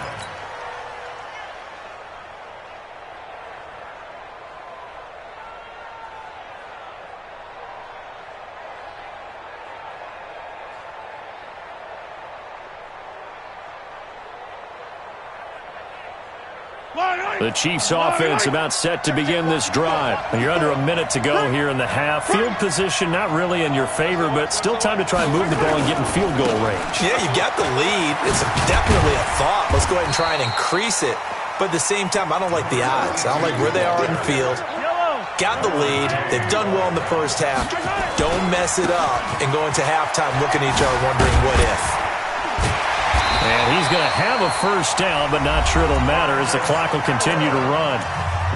The Chiefs offense about set to begin this drive. You're under a minute to go here in the half. Field position not really in your favor, but still time to try and move the ball and get in field goal range. Yeah, you got the lead. It's definitely a thought. Let's go ahead and try and increase it. But at the same time, I don't like the odds. I don't like where they are in the field. Got the lead. They've done well in the first half. Don't mess it up and go into halftime looking at each other wondering what if. And he's going to have a first down, but not sure it'll matter as the clock will continue to run.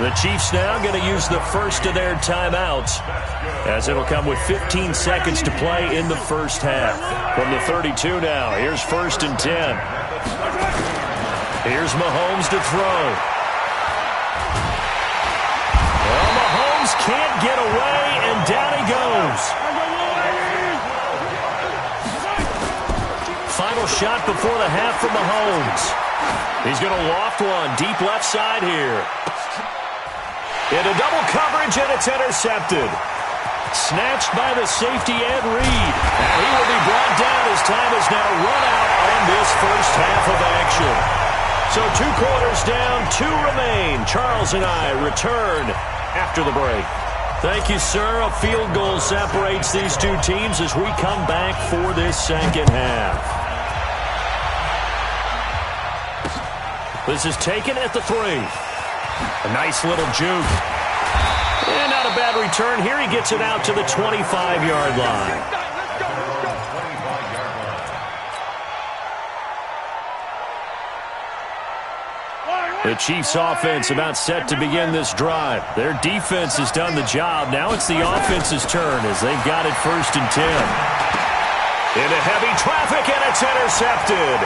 The Chiefs now going to use the first of their timeouts as it'll come with 15 seconds to play in the first half. From the 32 now, here's 1st and 10. Here's Mahomes to throw. Well, Mahomes can't get away, and down he goes. Final shot before the half from Mahomes. He's going to loft one deep left side here. Into double coverage, and it's intercepted. Snatched by the safety, Ed Reed. And he will be brought down as time is now run out on this first half of action. So 2 quarters down, 2 remain. Charles and I return after the break. Thank you, sir. A field goal separates these two teams as we come back for this second half. This is taken at the 3. A nice little juke. And not a bad return. Here he gets it out to the 25-yard line. The Chiefs offense about set to begin this drive. Their defense has done the job. Now it's the offense's turn as they've got it 1st and 10. Into heavy traffic, and it's intercepted.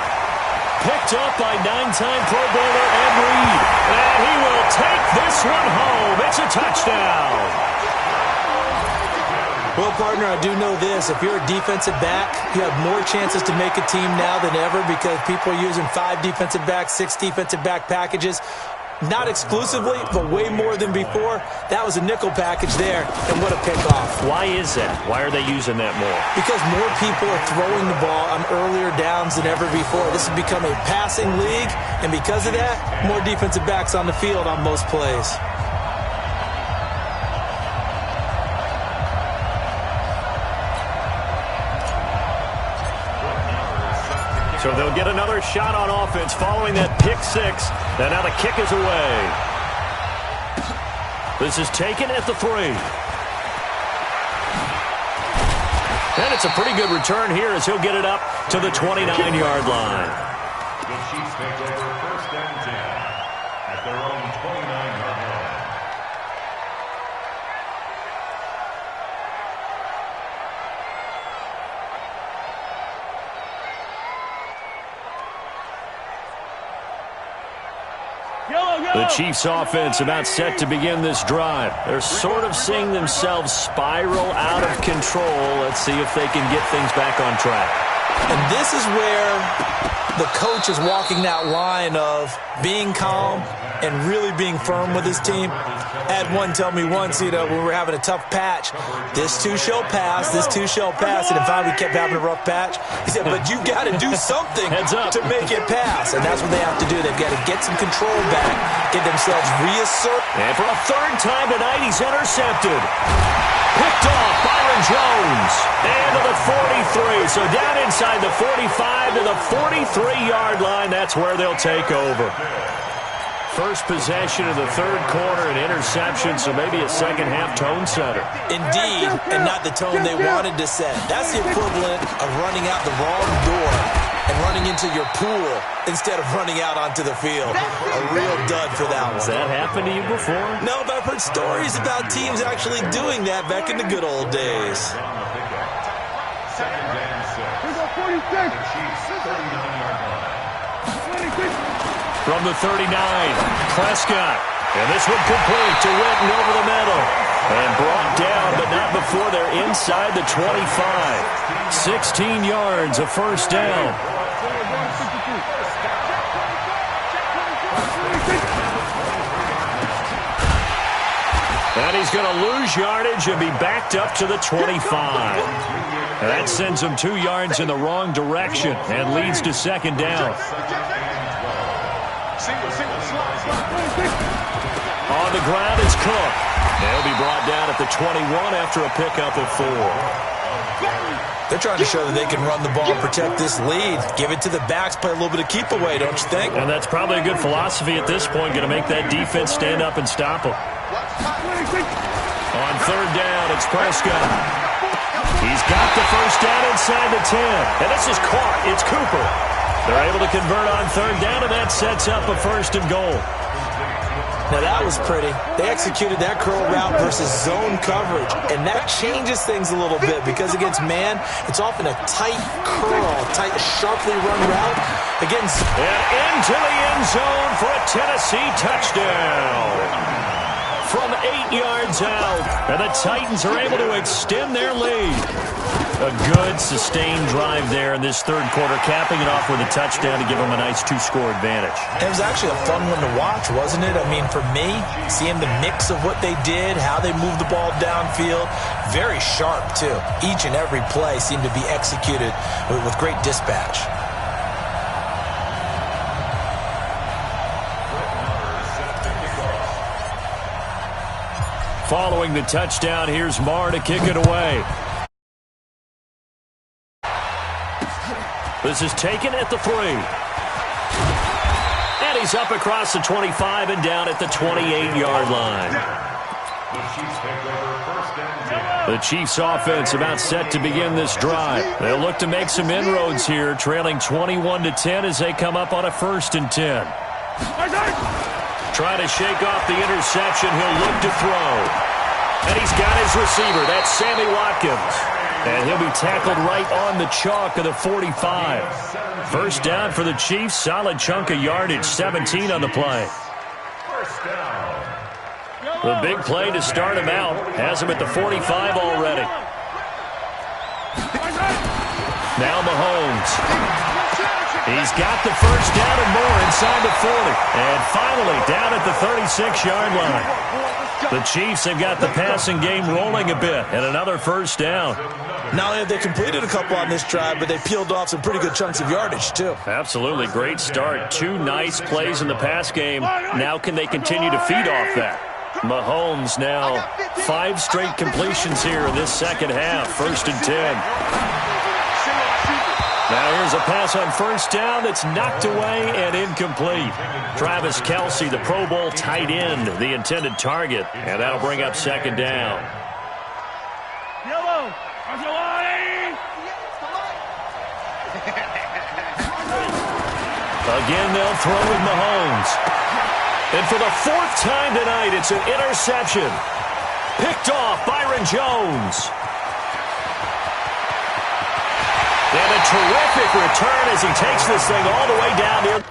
Picked up by 9-time Pro Bowler Ed Reed. And he will take this one home. It's a touchdown. Well, partner, I do know this. If you're a defensive back, you have more chances to make a team now than ever because people are using 5 defensive backs, 6 defensive back packages. Not exclusively, but way more than before. That was a nickel package there, and what a pickoff. Why is that? Why are they using that more? Because more people are throwing the ball on earlier downs than ever before. This has become a passing league, and because of that, more defensive backs on the field on most plays. So they'll get another shot on offense following that pick 6. And now the kick is away. This is taken at the 3. And it's a pretty good return here as he'll get it up to the 29-yard line. The Chiefs take over 1st and 10 at their own 29-yard line. The Chiefs offense about set to begin this drive. They're sort of seeing themselves spiral out of control. Let's see if they can get things back on track. And this is where the coach is walking that line of being calm and really being firm with his team. I had one tell me once, when we were having a tough patch, this too shall pass, this too shall pass. And finally we kept having a rough patch. He said, but you got to do something to make it pass. And that's what they have to do. They've got to get some control back, get themselves reasserted. And for a third time tonight, he's intercepted. Picked off Byron Jones. And to the 43. So down inside the 45 to the 43-yard line. That's where they'll take over. First possession of the third quarter, an interception, so maybe a second-half tone setter. Indeed, and not the tone they wanted to set. That's the equivalent of running out the wrong door and running into your pool instead of running out onto the field. A real dud for that one. Has that happened to you before? No, but I've heard stories about teams actually doing that back in the good old days. Second and 6. We go 46. The Chiefs 39-yard line. 26. From the 39, Prescott. And this one complete to Witten over the middle. And brought down, but not before they're inside the 25. 16 yards, a first down. And he's going to lose yardage and be backed up to the 25. And that sends him 2 yards in the wrong direction and leads to second down. On the ground is Cook. They'll be brought down at the 21 after a pickup of 4. They're trying to show that they can run the ball and protect this lead. Give it to the backs, play a little bit of keep away, don't you think? And that's probably a good philosophy at this point, going to make that defense stand up and stop them. On third down, it's Prescott. He's got the first down inside the 10. And this is caught. It's Cooper. They're able to convert on third down, and that sets up a first and goal. Now that was pretty. They executed that curl route versus zone coverage, and that changes things a little bit because against man, it's often a tight curl, tight, sharply run route against. And into the end zone for a Tennessee touchdown. From 8 yards out, and the Titans are able to extend their lead. A good, sustained drive there in this third quarter, capping it off with a touchdown to give them a nice 2-score advantage. It was actually a fun one to watch, wasn't it? I mean, for me, seeing the mix of what they did, how they moved the ball downfield, very sharp, too. Each and every play seemed to be executed with great dispatch. Following the touchdown, here's Marr to kick it away. This is taken at the 3. And he's up across the 25 and down at the 28-yard line. The Chiefs offense about set to begin this drive. They'll look to make some inroads here, trailing 21-10 as they come up on a 1st and 10. Trying to shake off the interception. He'll look to throw. And he's got his receiver. That's Sammy Watkins. And he'll be tackled right on the chalk of the 45. First down for the Chiefs. Solid chunk of yardage. 17 on the play. The big play to start him out. Has him at the 45 already. Now Mahomes. He's got the first down and more inside the 40. And finally down at the 36-yard line. The Chiefs have got the passing game rolling a bit. And another first down. Not only have they completed a couple on this drive, but they peeled off some pretty good chunks of yardage, too. Absolutely. Great start. 2 nice plays in the pass game. Now can they continue to feed off that? Mahomes now 5 straight completions here in this second half. 1st and 10. Now here's a pass on first down that's knocked away and incomplete. Travis Kelce, the Pro Bowl tight end, the intended target. And that'll bring up second down. Yellow. Again, they'll throw with Mahomes. And for the fourth time tonight, it's an interception. Picked off Byron Jones. And a terrific return as he takes this thing all the way down near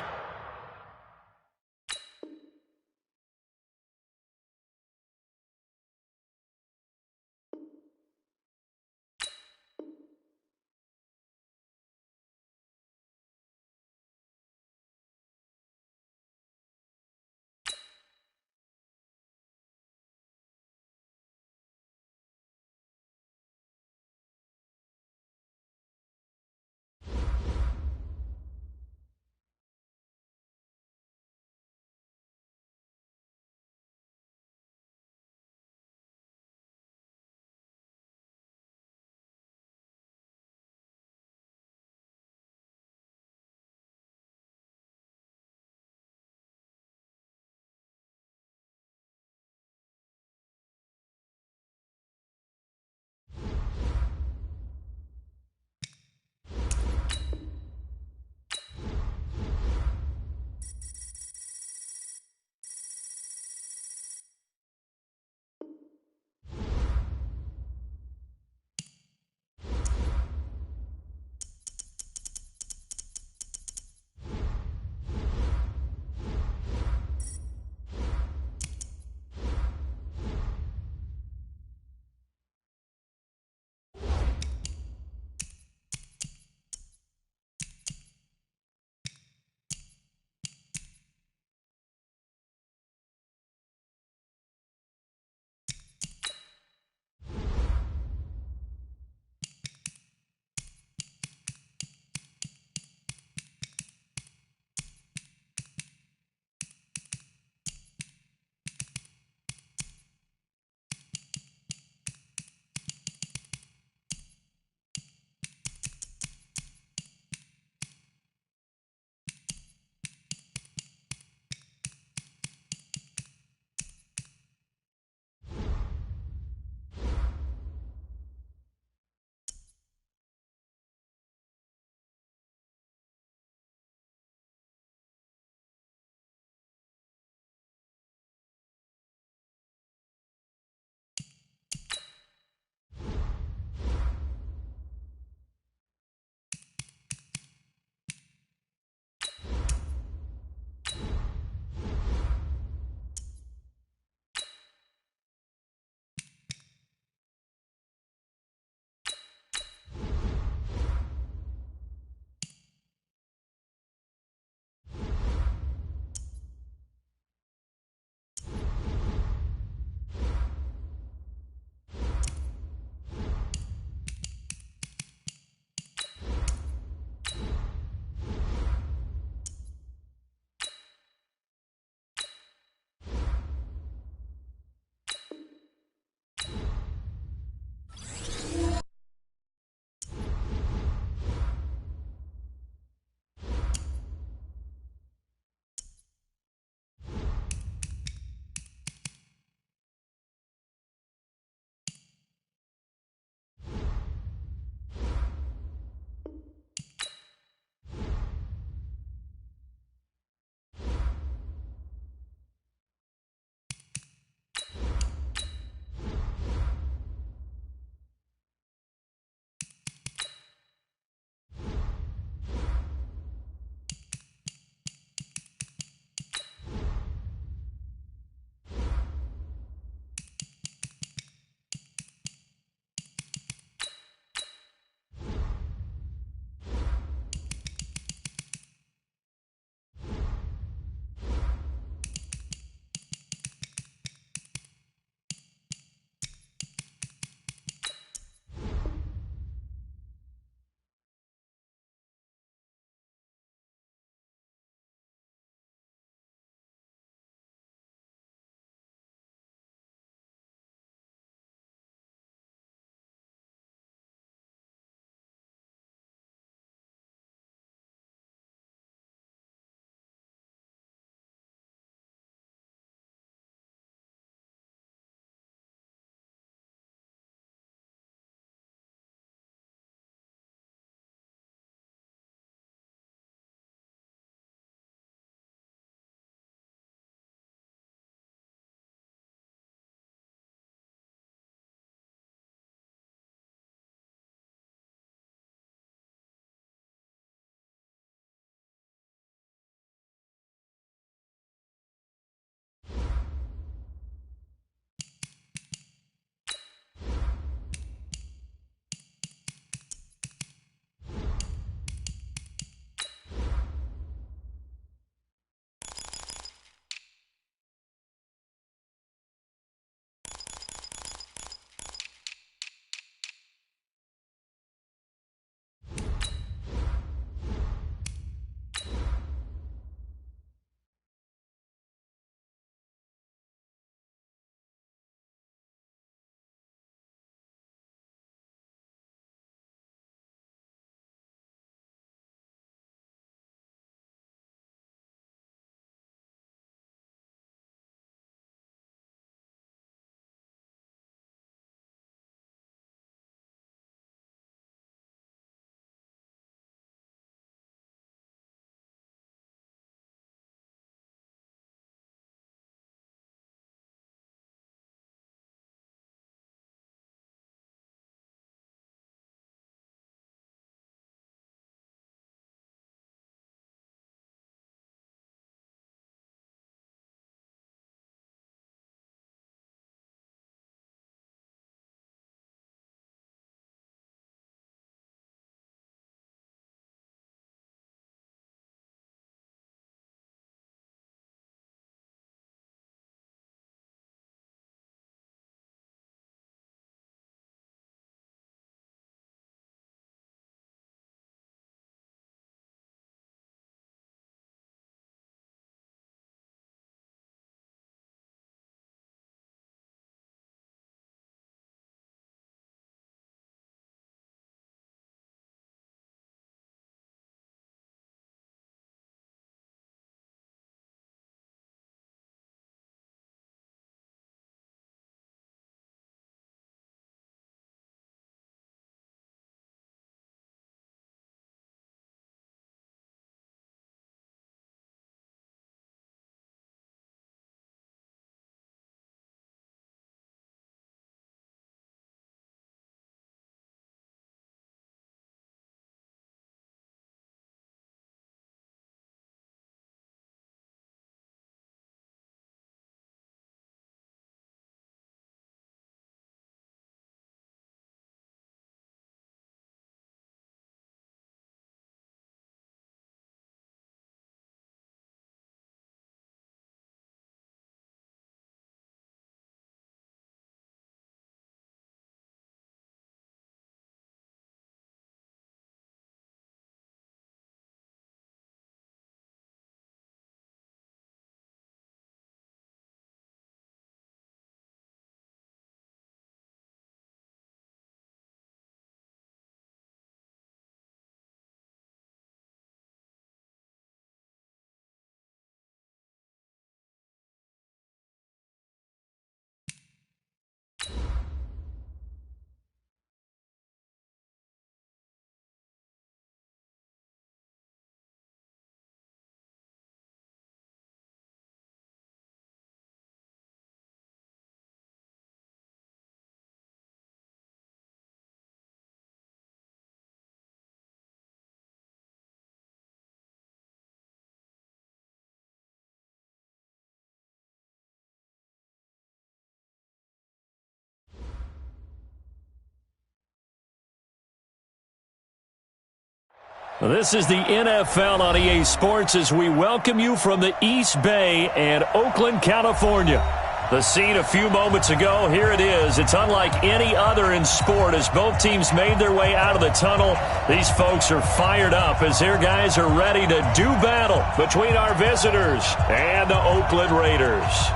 This is the NFL on EA Sports as we welcome you from the East Bay and Oakland, California. The scene a few moments ago, here it is. It's unlike any other in sport as both teams made their way out of the tunnel. These folks are fired up as their guys are ready to do battle between our visitors and the Oakland Raiders.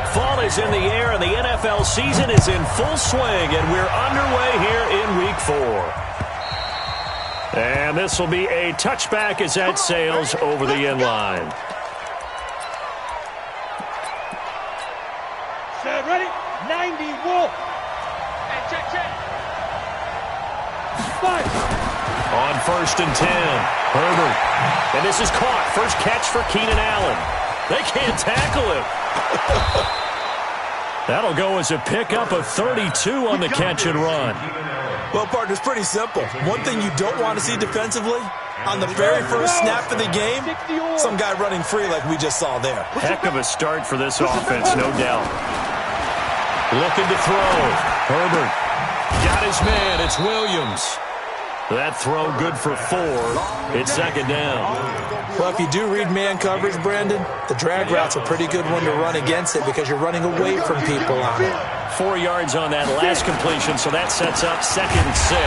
Fall is in the air and the NFL season is in full swing, and we're underway here in Week 4. And this will be a touchback as that sails over the end line. Set, ready? 90, wolf. Hey, check. Fight. On 1st and 10, Herbert. And this is caught. First catch for Keenan Allen. They can't tackle him. That'll go as a pickup of 32 on the catch and run. Well, partner, it's pretty simple. One thing you don't want to see defensively, on the very first snap of the game, some guy running free like we just saw there. Heck of a start for this offense, no doubt. Looking to throw. Herbert got his man. It's Williams. That throw good for 4. It's 2nd down. Well, if you do read man coverage, Brandon, the drag route's a pretty good one to run against it because you're running away from people on it. 4 yards on that last completion, so that sets up 2nd and 6.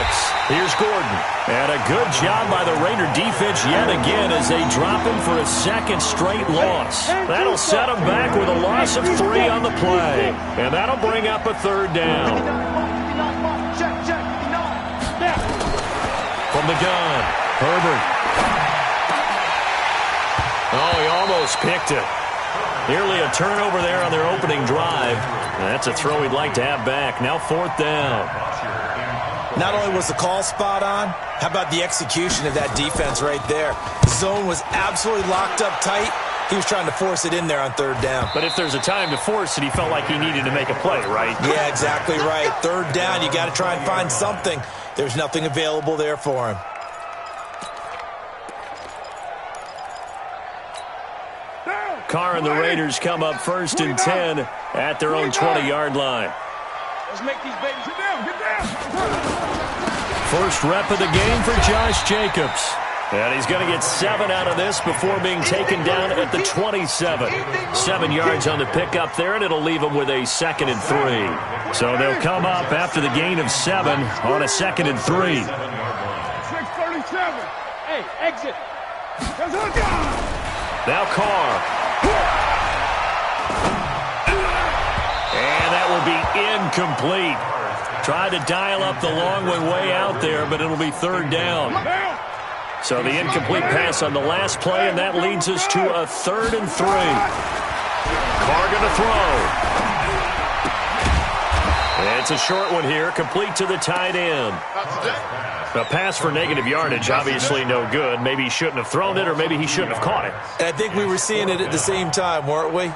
Here's Gordon. And a good job by the Raider defense yet again as they drop him for a 2nd straight loss. That'll set them back with a loss of 3 on the play. And that'll bring up a 3rd down. From the gun, Herbert. Oh, he almost picked it. Nearly a turnover there on their opening drive. That's a throw he'd like to have back. Now 4th down. Not only was the call spot on, how about the execution of that defense right there? The zone was absolutely locked up tight. He was trying to force it in there on 3rd down. But if there's a time to force it, he felt like he needed to make a play, right? Yeah, exactly right. 3rd down, you got to try and find something. There's nothing available there for him. Carr and the Raiders come up 1st and 10 at their own 20-yard line. Let's make these babies. Get down. First rep of the game for Josh Jacobs. And he's going to get 7 out of this before being taken down at the 27. 7 yards on the pickup there, and it'll leave him with a 2nd and 3. So they'll come up after the gain of 7 on a 2nd and 3. 6:37. Hey, exit. Now Carr. And that will be incomplete. Tried to dial up the long one way out there, but it'll be 3rd down. So the incomplete pass on the last play, and that leads us to a 3rd and 3. Carr going to throw. And it's a short one here, complete to the tight end. A pass for negative yardage, obviously no good. Maybe he shouldn't have thrown it, or maybe he shouldn't have caught it. And I think we were seeing it at the same time, weren't we?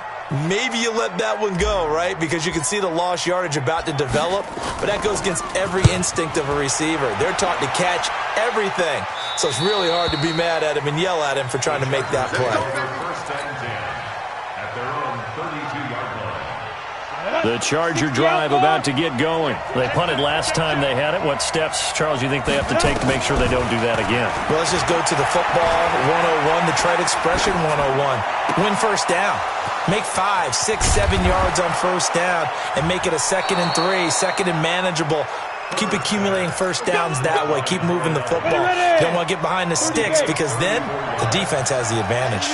Maybe you let that one go, right? Because you can see the lost yardage about to develop, but that goes against every instinct of a receiver. They're taught to catch everything. So it's really hard to be mad at him and yell at him for trying to make that play. The Charger drive about to get going. They punted last time they had it. What steps, Charles, you think they have to take to make sure they don't do that again? Well, let's just go to the football 101, the trade expression 101. Win 1st down. Make 5, 6, 7 yards on 1st down and make it a 2nd and 3, 2nd and manageable. Keep accumulating 1st downs that way. Keep moving the football. You don't want to get behind the sticks because then the defense has the advantage.